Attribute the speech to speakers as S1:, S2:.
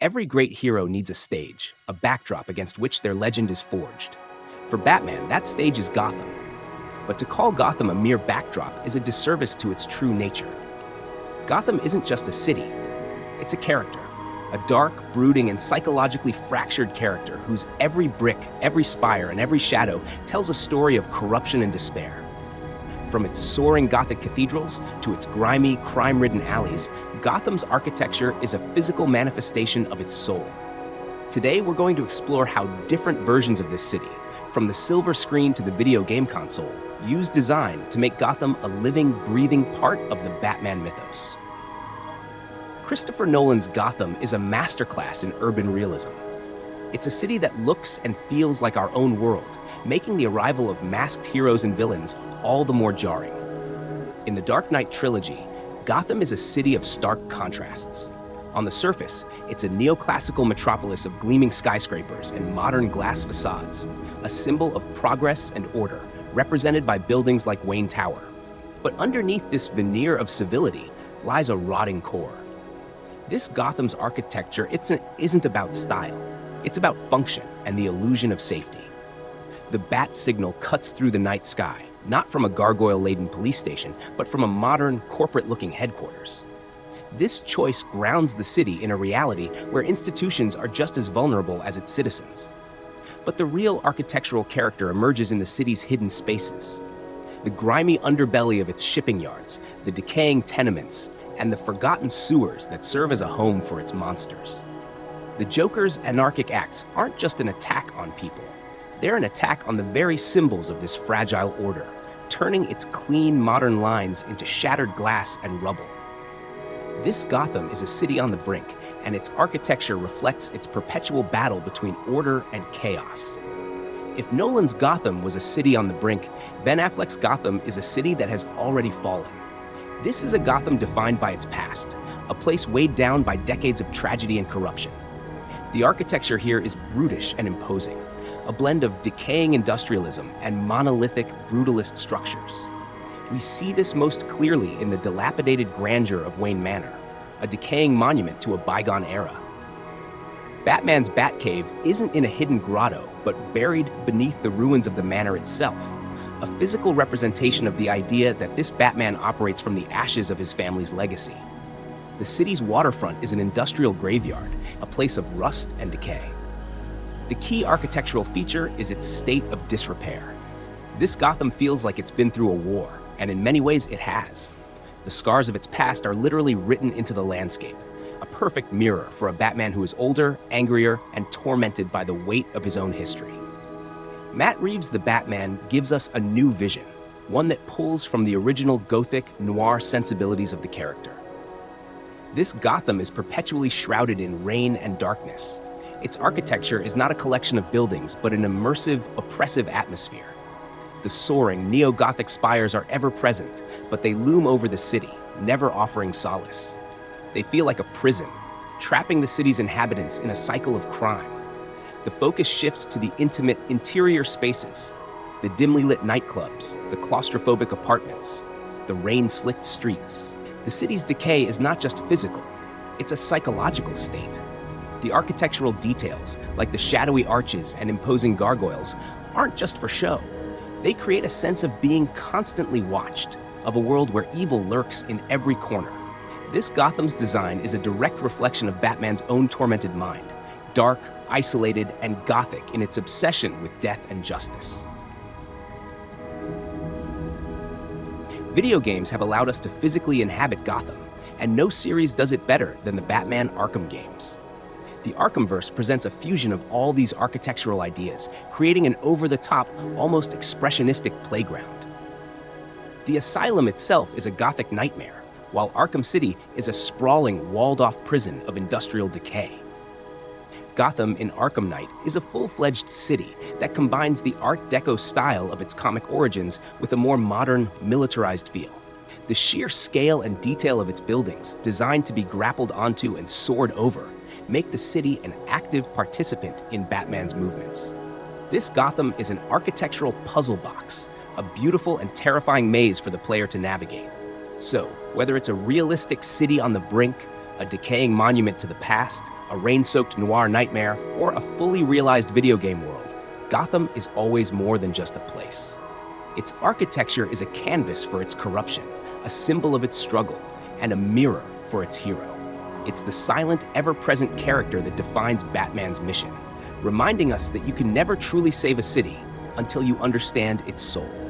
S1: Every great hero needs a stage, a backdrop against which their legend is forged. For Batman, that stage is Gotham. But to call Gotham a mere backdrop is a disservice to its true nature. Gotham isn't just a city, it's a character. A dark, brooding, and psychologically fractured character whose every brick, every spire, and every shadow tells a story of corruption and despair. From its soaring Gothic cathedrals to its grimy, crime-ridden alleys, Gotham's architecture is a physical manifestation of its soul. Today, we're going to explore how different versions of this city, from the silver screen to the video game console, use design to make Gotham a living, breathing part of the Batman mythos. Christopher Nolan's Gotham is a masterclass in urban realism. It's a city that looks and feels like our own world, making the arrival of masked heroes and villains all the more jarring. In the Dark Knight trilogy, Gotham is a city of stark contrasts. On the surface, it's a neoclassical metropolis of gleaming skyscrapers and modern glass facades, a symbol of progress and order, represented by buildings like Wayne Tower. But underneath this veneer of civility lies a rotting core. This Gotham's architecture isn't about style. It's about function and the illusion of safety. The bat signal cuts through the night sky, not from a gargoyle-laden police station, but from a modern, corporate-looking headquarters. This choice grounds the city in a reality where institutions are just as vulnerable as its citizens. But the real architectural character emerges in the city's hidden spaces. The grimy underbelly of its shipping yards, the decaying tenements, and the forgotten sewers that serve as a home for its monsters. The Joker's anarchic acts aren't just an attack on people. They're an attack on the very symbols of this fragile order, turning its clean, modern lines into shattered glass and rubble. This Gotham is a city on the brink, and its architecture reflects its perpetual battle between order and chaos. If Nolan's Gotham was a city on the brink, Ben Affleck's Gotham is a city that has already fallen. This is a Gotham defined by its past, a place weighed down by decades of tragedy and corruption. The architecture here is brutish and imposing, a blend of decaying industrialism and monolithic, brutalist structures. We see this most clearly in the dilapidated grandeur of Wayne Manor, a decaying monument to a bygone era. Batman's Batcave isn't in a hidden grotto, but buried beneath the ruins of the manor itself, a physical representation of the idea that this Batman operates from the ashes of his family's legacy. The city's waterfront is an industrial graveyard, a place of rust and decay. The key architectural feature is its state of disrepair. This Gotham feels like it's been through a war, and in many ways it has. The scars of its past are literally written into the landscape, a perfect mirror for a Batman who is older, angrier, and tormented by the weight of his own history. Matt Reeves' The Batman gives us a new vision, one that pulls from the original Gothic, noir sensibilities of the character. This Gotham is perpetually shrouded in rain and darkness. Its architecture is not a collection of buildings, but an immersive, oppressive atmosphere. The soaring, neo-Gothic spires are ever present, but they loom over the city, never offering solace. They feel like a prison, trapping the city's inhabitants in a cycle of crime. The focus shifts to the intimate interior spaces, the dimly lit nightclubs, the claustrophobic apartments, the rain-slicked streets. The city's decay is not just physical, it's a psychological state. The architectural details, like the shadowy arches and imposing gargoyles, aren't just for show. They create a sense of being constantly watched, of a world where evil lurks in every corner. This Gotham's design is a direct reflection of Batman's own tormented mind, dark, isolated, and Gothic in its obsession with death and justice. Video games have allowed us to physically inhabit Gotham, and no series does it better than the Batman Arkham games. The Arkhamverse presents a fusion of all these architectural ideas, creating an over-the-top, almost expressionistic playground. The Asylum itself is a Gothic nightmare, while Arkham City is a sprawling, walled-off prison of industrial decay. Gotham in Arkham Knight is a full-fledged city that combines the Art Deco style of its comic origins with a more modern, militarized feel. The sheer scale and detail of its buildings, designed to be grappled onto and soared over, make the city an active participant in Batman's movements. This Gotham is an architectural puzzle box, a beautiful and terrifying maze for the player to navigate. So, whether it's a realistic city on the brink, A decaying monument to the past, a rain-soaked noir nightmare, or a fully realized video game world, Gotham is always more than just a place. Its architecture is a canvas for its corruption, a symbol of its struggle, and a mirror for its hero. It's the silent, ever-present character that defines Batman's mission, reminding us that you can never truly save a city until you understand its soul.